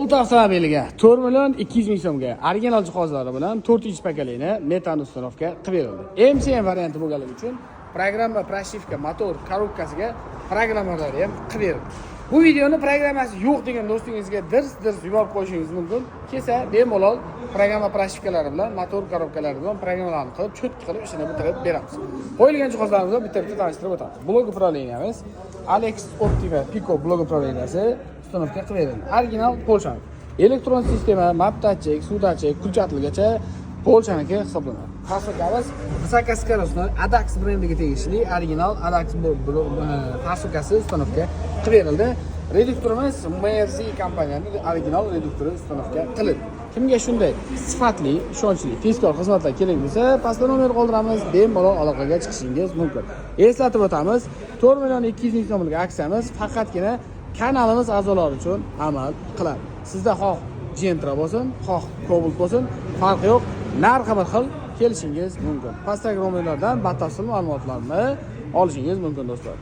Cobalt avtomobiliga 4 million 200 ming so'mga original jihozlari bilan 4-chi pokoleniya metan ustanovka qilib berildi. MCM varianti bo'lganligi uchun programma, pрошивка, motor, korobkasiga programmalari ham qilib berildi. Bu videoni programmasi yo'q degan do'stingizga dirs yuborib qo'yishingiz mumkin. Kelsa bemalol programma pрошивкалari bilan, motor, korobkalari bilan programmalarni qilib, cho'tki qilib ishini bitirib beramiz. Qo'yilgan jihozlarimizni bitta-bitta tanishtirib o'tamiz. Blok upravleniyamiz Alex Optiva Pico blok upravleniyasi ustanovka qilib berildi. Original Polshan. Elektron sistema, map dатчик, suv dатчик, kulchatilgacha Polshaniki hisoblanadi. Tasvirkamiz Vysokoskorostnoy Adax brendiga tegishli original Adax tasvirkasi ustanovka qilib berildi. Reduktorimiz MRZ kompaniyaning original reduktori ustanovka qilindi. Kimga shunday sifatli, ishonchli, tezkor xizmatlar kerak bo'lsa, pastda nomer qoldiramiz, bemalol aloqaga chiqishingiz mumkin. Eslatib o'tamiz, 4 million 200 ming so'mlik aksiyamiz faqatgina kanalimiz a'zolari uchun amal qiladi. Sizda xoh Gentra bo'lsin, xoh Cobalt bo'lsin, farqi yo'q, narxi bir xil kelishingiz mumkin. Pastdagi nomerlardan batafsil ma'lumotlarni olishingiz mumkin do'stlar.